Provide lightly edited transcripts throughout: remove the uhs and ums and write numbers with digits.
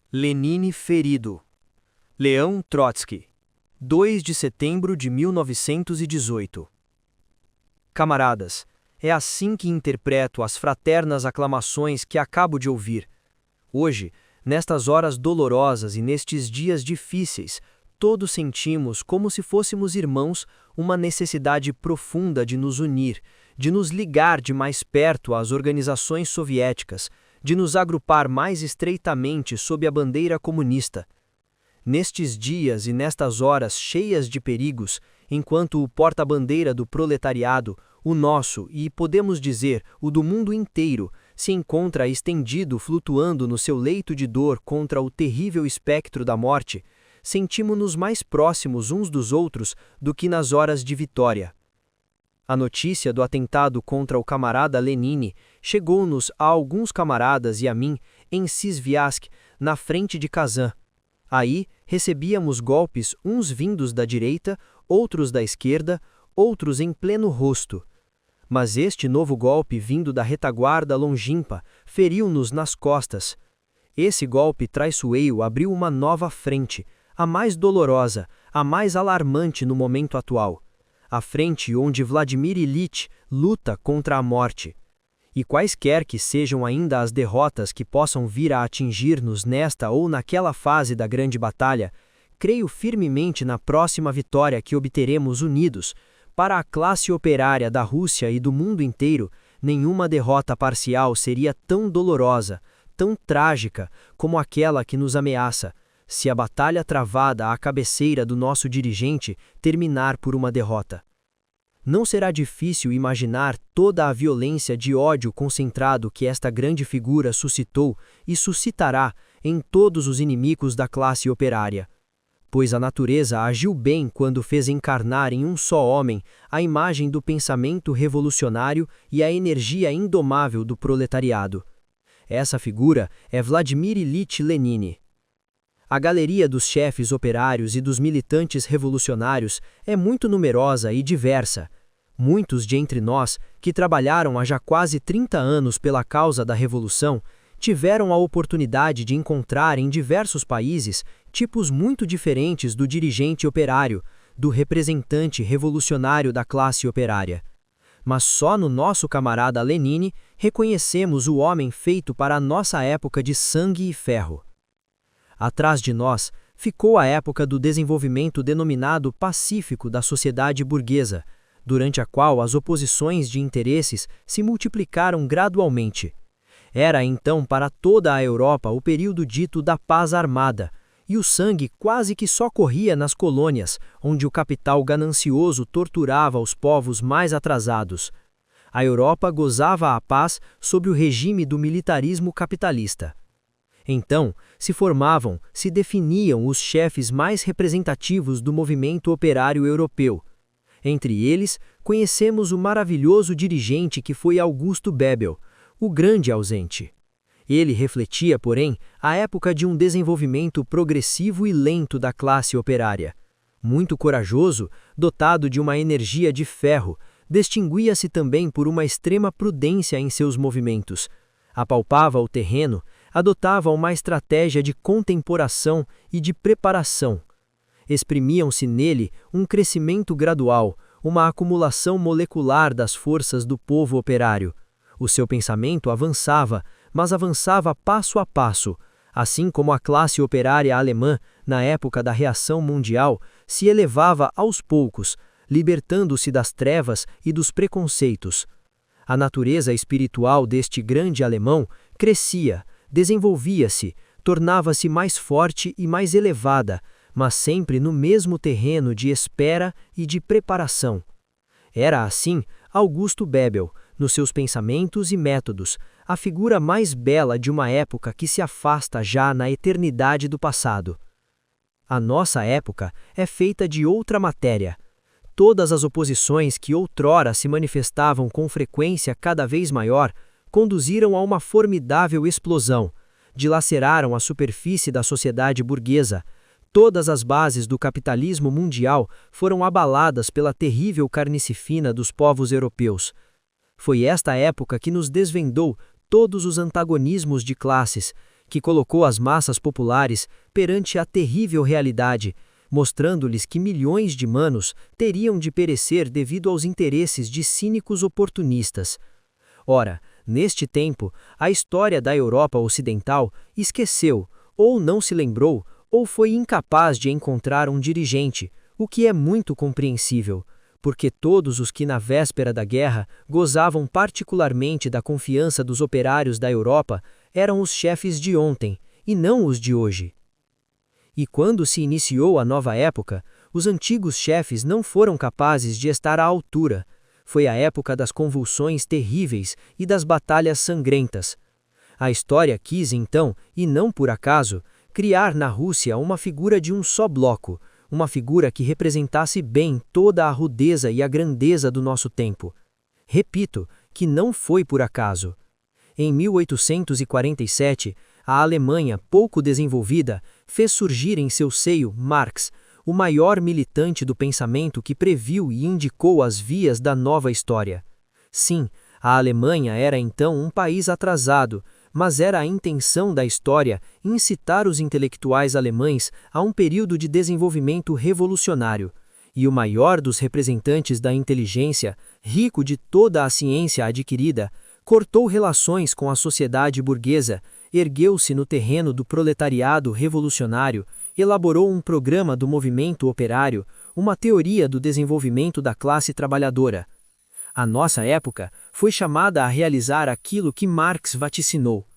Lenine ferido. Leão Trotsky. 2 de setembro de 1918. Camaradas, é assim que interpreto as fraternas aclamações que acabo de ouvir. Hoje, nestas horas dolorosas e nestes dias difíceis, todos sentimos, como se fôssemos irmãos, uma necessidade profunda de nos unir, de nos ligar de mais perto às organizações soviéticas, de nos agrupar mais estreitamente sob a bandeira comunista. Nestes dias e nestas horas cheias de perigos, enquanto o porta-bandeira do proletariado, o nosso e, podemos dizer, o do mundo inteiro, se encontra estendido flutuando no seu leito de dor contra o terrível espectro da morte, sentimos-nos mais próximos uns dos outros do que nas horas de vitória. A notícia do atentado contra o camarada Lenine chegou-nos a alguns camaradas e a mim em Sviazhsk, na frente de Kazan. Aí recebíamos golpes, uns vindos da direita, outros da esquerda, outros em pleno rosto. Mas este novo golpe vindo da retaguarda longínqua feriu-nos nas costas. Esse golpe traiçoeiro abriu uma nova frente, a mais dolorosa, a mais alarmante no momento atual. A frente onde Vladimir Ilyich luta contra a morte. E quaisquer que sejam ainda as derrotas que possam vir a atingir-nos nesta ou naquela fase da grande batalha, creio firmemente na próxima vitória que obteremos unidos. Para a classe operária da Rússia e do mundo inteiro, nenhuma derrota parcial seria tão dolorosa, tão trágica, como aquela que nos ameaça, se a batalha travada à cabeceira do nosso dirigente terminar por uma derrota. Não será difícil imaginar toda a violência de ódio concentrado que esta grande figura suscitou e suscitará em todos os inimigos da classe operária. Pois a natureza agiu bem quando fez encarnar em um só homem a imagem do pensamento revolucionário e a energia indomável do proletariado. Essa figura é Vladimir Ilyich Lenine. A galeria dos chefes operários e dos militantes revolucionários é muito numerosa e diversa. Muitos de entre nós, que trabalharam há já quase 30 anos pela causa da revolução, tiveram a oportunidade de encontrar em diversos países tipos muito diferentes do dirigente operário, do representante revolucionário da classe operária. Mas só no nosso camarada Lenine reconhecemos o homem feito para a nossa época de sangue e ferro. Atrás de nós ficou a época do desenvolvimento denominado pacífico da sociedade burguesa, durante a qual as oposições de interesses se multiplicaram gradualmente. Era então para toda a Europa o período dito da paz armada, e o sangue quase que só corria nas colônias, onde o capital ganancioso torturava os povos mais atrasados. A Europa gozava a paz sob o regime do militarismo capitalista. Então, se formavam, se definiam os chefes mais representativos do movimento operário europeu. Entre eles, conhecemos o maravilhoso dirigente que foi Augusto Bebel, o grande ausente. Ele refletia, porém, a época de um desenvolvimento progressivo e lento da classe operária. Muito corajoso, dotado de uma energia de ferro, distinguia-se também por uma extrema prudência em seus movimentos. Apalpava o terreno, adotava uma estratégia de contemporação e de preparação. Exprimiam-se nele um crescimento gradual, uma acumulação molecular das forças do povo operário. O seu pensamento avançava, mas avançava passo a passo, assim como a classe operária alemã, na época da reação mundial, se elevava aos poucos, libertando-se das trevas e dos preconceitos. A natureza espiritual deste grande alemão crescia, desenvolvia-se, tornava-se mais forte e mais elevada, mas sempre no mesmo terreno de espera e de preparação. Era assim Augusto Bebel, nos seus pensamentos e métodos, a figura mais bela de uma época que se afasta já na eternidade do passado. A nossa época é feita de outra matéria. Todas as oposições que outrora se manifestavam com frequência cada vez maior conduziram a uma formidável explosão, dilaceraram a superfície da sociedade burguesa. Todas as bases do capitalismo mundial foram abaladas pela terrível carnificina dos povos europeus. Foi esta época que nos desvendou todos os antagonismos de classes, que colocou as massas populares perante a terrível realidade, mostrando-lhes que milhões de manos teriam de perecer devido aos interesses de cínicos oportunistas. Ora, neste tempo, a história da Europa Ocidental esqueceu, ou não se lembrou, ou foi incapaz de encontrar um dirigente, o que é muito compreensível, porque todos os que na véspera da guerra gozavam particularmente da confiança dos operários da Europa eram os chefes de ontem, e não os de hoje. E quando se iniciou a nova época, os antigos chefes não foram capazes de estar à altura. Foi a época das convulsões terríveis e das batalhas sangrentas. A história quis então, e não por acaso, criar na Rússia uma figura de um só bloco, uma figura que representasse bem toda a rudeza e a grandeza do nosso tempo. Repito, que não foi por acaso. Em 1847, a Alemanha, pouco desenvolvida, fez surgir em seu seio Marx, o maior militante do pensamento que previu e indicou as vias da nova história. Sim, a Alemanha era então um país atrasado, mas era a intenção da história incitar os intelectuais alemães a um período de desenvolvimento revolucionário. E o maior dos representantes da inteligência, rico de toda a ciência adquirida, cortou relações com a sociedade burguesa, ergueu-se no terreno do proletariado revolucionário, elaborou um programa do movimento operário, uma teoria do desenvolvimento da classe trabalhadora. A nossa época foi chamada a realizar aquilo que Marx vaticinou.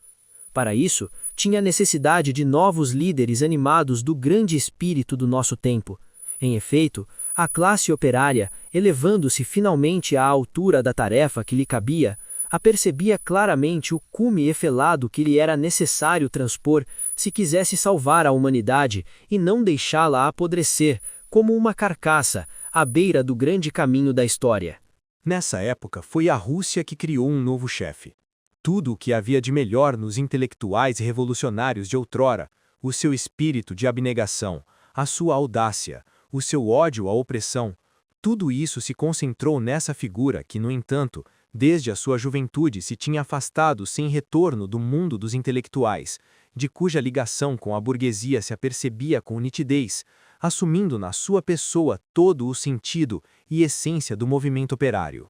Para isso, tinha necessidade de novos líderes animados do grande espírito do nosso tempo. Em efeito, a classe operária, elevando-se finalmente à altura da tarefa que lhe cabia, apercebia claramente o cume efelado que lhe era necessário transpor se quisesse salvar a humanidade e não deixá-la apodrecer, como uma carcaça, à beira do grande caminho da história. Nessa época, foi a Rússia que criou um novo chefe. Tudo o que havia de melhor nos intelectuais revolucionários de outrora, o seu espírito de abnegação, a sua audácia, o seu ódio à opressão, tudo isso se concentrou nessa figura que, no entanto, desde a sua juventude se tinha afastado sem retorno do mundo dos intelectuais, de cuja ligação com a burguesia se apercebia com nitidez, assumindo na sua pessoa todo o sentido e essência do movimento operário.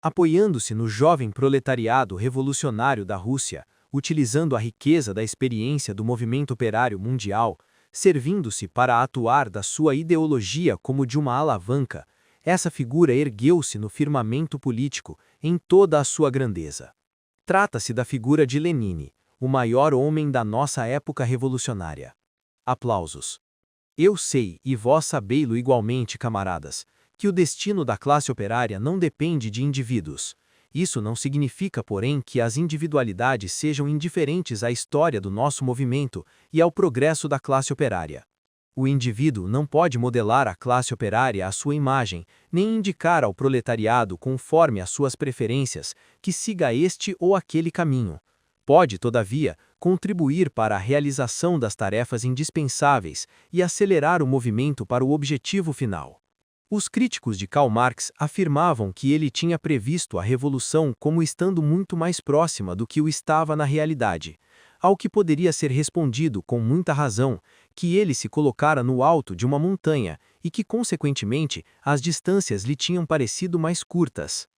Apoiando-se no jovem proletariado revolucionário da Rússia, utilizando a riqueza da experiência do movimento operário mundial, servindo-se para atuar da sua ideologia como de uma alavanca, essa figura ergueu-se no firmamento político em toda a sua grandeza. Trata-se da figura de Lenin, o maior homem da nossa época revolucionária. Aplausos. Eu sei, e vós sabei-lo igualmente, camaradas, que o destino da classe operária não depende de indivíduos. Isso não significa, porém, que as individualidades sejam indiferentes à história do nosso movimento e ao progresso da classe operária. O indivíduo não pode modelar a classe operária à sua imagem, nem indicar ao proletariado, conforme as suas preferências, que siga este ou aquele caminho. Pode, todavia, contribuir para a realização das tarefas indispensáveis e acelerar o movimento para o objetivo final. Os críticos de Karl Marx afirmavam que ele tinha previsto a revolução como estando muito mais próxima do que o estava na realidade, ao que poderia ser respondido com muita razão, que ele se colocara no alto de uma montanha e que, consequentemente, as distâncias lhe tinham parecido mais curtas.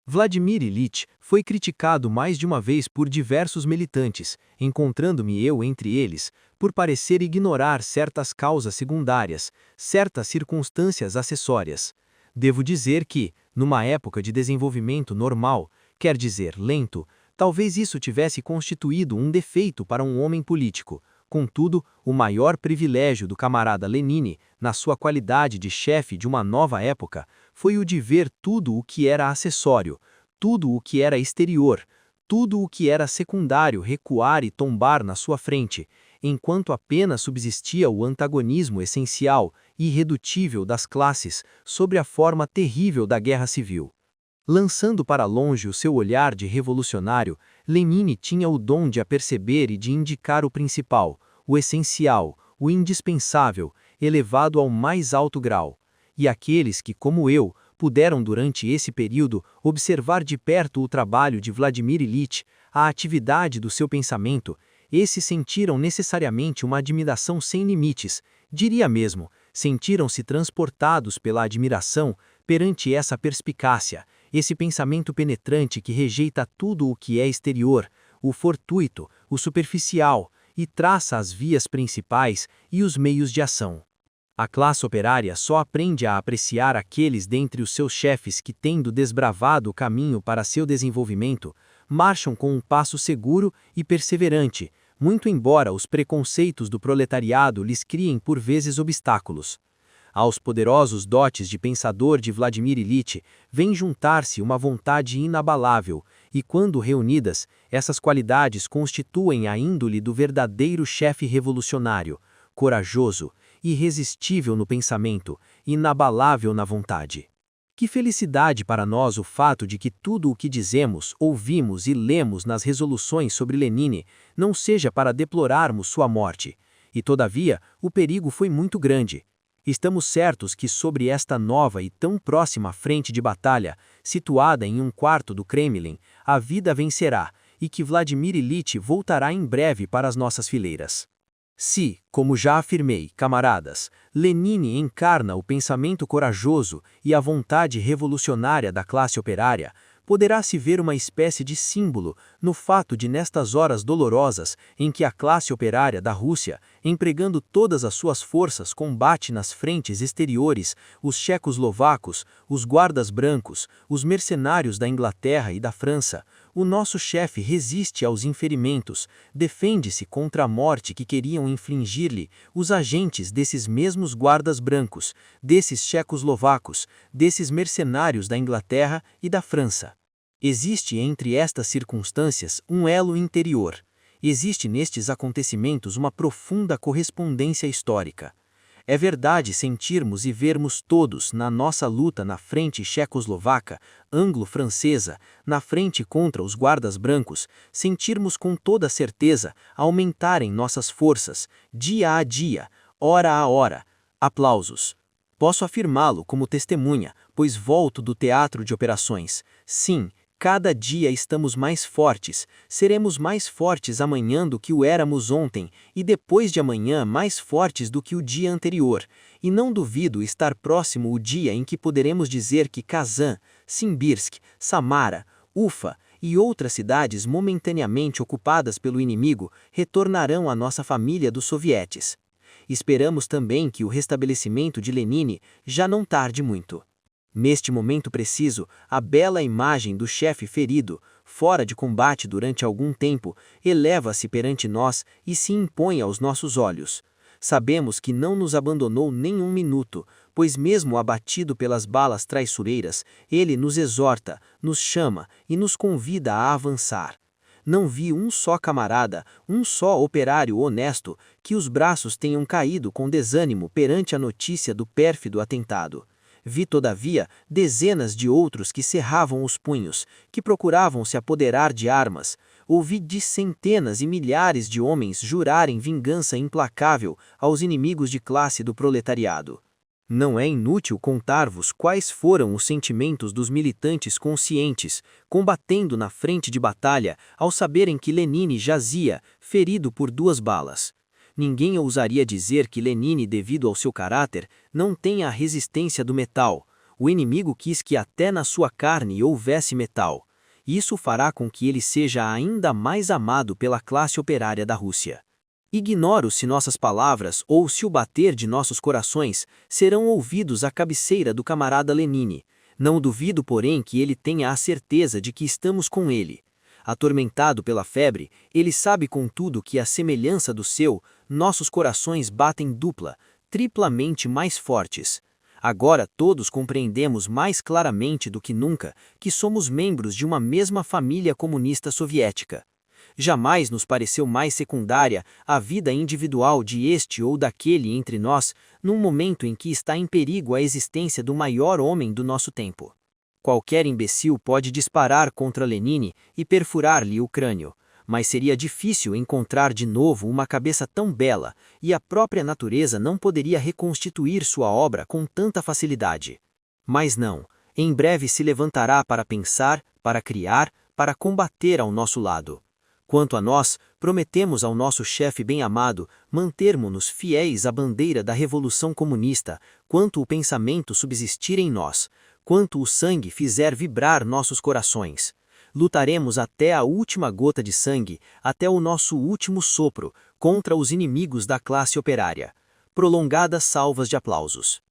Vladimir Ilyich foi criticado mais de uma vez por diversos militantes, encontrando-me eu entre eles, por parecer ignorar certas causas secundárias, certas circunstâncias acessórias. Devo dizer que, numa época de desenvolvimento normal, quer dizer lento, talvez isso tivesse constituído um defeito para um homem político. Contudo, o maior privilégio do camarada Lenin, na sua qualidade de chefe de uma nova época, foi o de ver tudo o que era acessório, tudo o que era exterior, tudo o que era secundário recuar e tombar na sua frente, enquanto apenas subsistia o antagonismo essencial e irredutível das classes sobre a forma terrível da guerra civil. Lançando para longe o seu olhar de revolucionário, Lenin tinha o dom de aperceber e de indicar o principal, o essencial, o indispensável, elevado ao mais alto grau. E aqueles que, como eu, puderam durante esse período observar de perto o trabalho de Vladimir Ilyich, a atividade do seu pensamento, esses sentiram necessariamente uma admiração sem limites, diria mesmo, sentiram-se transportados pela admiração perante essa perspicácia, esse pensamento penetrante que rejeita tudo o que é exterior, o fortuito, o superficial, e traça as vias principais e os meios de ação. A classe operária só aprende a apreciar aqueles dentre os seus chefes que, tendo desbravado o caminho para seu desenvolvimento, marcham com um passo seguro e perseverante, muito embora os preconceitos do proletariado lhes criem por vezes obstáculos. Aos poderosos dotes de pensador de Vladimir Ilitch vem juntar-se uma vontade inabalável, e quando reunidas, essas qualidades constituem a índole do verdadeiro chefe revolucionário, corajoso, irresistível no pensamento, inabalável na vontade. Que felicidade para nós o fato de que tudo o que dizemos, ouvimos e lemos nas resoluções sobre Lenine não seja para deplorarmos sua morte. E todavia, o perigo foi muito grande. Estamos certos que sobre esta nova e tão próxima frente de batalha, situada em um quarto do Kremlin, a vida vencerá, e que Vladimir Ilitch voltará em breve para as nossas fileiras. Se, como já afirmei, camaradas, Lenine encarna o pensamento corajoso e a vontade revolucionária da classe operária, poderá-se ver uma espécie de símbolo no fato de nestas horas dolorosas em que a classe operária da Rússia, empregando todas as suas forças, combate nas frentes exteriores os tchecoslovacos, os guardas brancos, os mercenários da Inglaterra e da França, o nosso chefe resiste aos inferimentos, defende-se contra a morte que queriam infligir-lhe os agentes desses mesmos guardas brancos, desses tchecoslovacos, desses mercenários da Inglaterra e da França. Existe entre estas circunstâncias um elo interior. Existe nestes acontecimentos uma profunda correspondência histórica. É verdade sentirmos e vermos todos, na nossa luta na frente tchecoslovaca, anglo-francesa, na frente contra os guardas brancos, sentirmos com toda certeza aumentarem nossas forças, dia a dia, hora a hora. Aplausos. Posso afirmá-lo como testemunha, pois volto do teatro de operações. Sim, cada dia estamos mais fortes, seremos mais fortes amanhã do que o éramos ontem, e depois de amanhã mais fortes do que o dia anterior, e não duvido estar próximo o dia em que poderemos dizer que Kazan, Simbirsk, Samara, Ufa e outras cidades momentaneamente ocupadas pelo inimigo retornarão à nossa família dos sovietes. Esperamos também que o restabelecimento de Lenine já não tarde muito. Neste momento preciso, a bela imagem do chefe ferido, fora de combate durante algum tempo, eleva-se perante nós e se impõe aos nossos olhos. Sabemos que não nos abandonou nem um minuto, pois mesmo abatido pelas balas traiçoeiras, ele nos exorta, nos chama e nos convida a avançar. Não vi um só camarada, um só operário honesto, que os braços tenham caído com desânimo perante a notícia do pérfido atentado. Vi, todavia, dezenas de outros que cerravam os punhos, que procuravam se apoderar de armas. Ouvi de centenas e milhares de homens jurarem vingança implacável aos inimigos de classe do proletariado. Não é inútil contar-vos quais foram os sentimentos dos militantes conscientes, combatendo na frente de batalha, ao saberem que Lenine jazia, ferido por 2 balas. Ninguém ousaria dizer que Lenine, devido ao seu caráter, não tenha a resistência do metal. O inimigo quis que até na sua carne houvesse metal. Isso fará com que ele seja ainda mais amado pela classe operária da Rússia. Ignoro se nossas palavras ou se o bater de nossos corações serão ouvidos à cabeceira do camarada Lenine. Não duvido, porém, que ele tenha a certeza de que estamos com ele. Atormentado pela febre, ele sabe contudo que, à semelhança do seu, nossos corações batem dupla, triplamente mais fortes. Agora todos compreendemos mais claramente do que nunca que somos membros de uma mesma família comunista soviética. Jamais nos pareceu mais secundária a vida individual de este ou daquele entre nós, num momento em que está em perigo a existência do maior homem do nosso tempo. Qualquer imbecil pode disparar contra Lenine e perfurar-lhe o crânio, mas seria difícil encontrar de novo uma cabeça tão bela, e a própria natureza não poderia reconstituir sua obra com tanta facilidade. Mas não, em breve se levantará para pensar, para criar, para combater ao nosso lado. Quanto a nós, prometemos ao nosso chefe bem-amado mantermos-nos fiéis à bandeira da Revolução Comunista, quanto o pensamento subsistir em nós, quanto o sangue fizer vibrar nossos corações. Lutaremos até a última gota de sangue, até o nosso último sopro, contra os inimigos da classe operária. Prolongadas salvas de aplausos.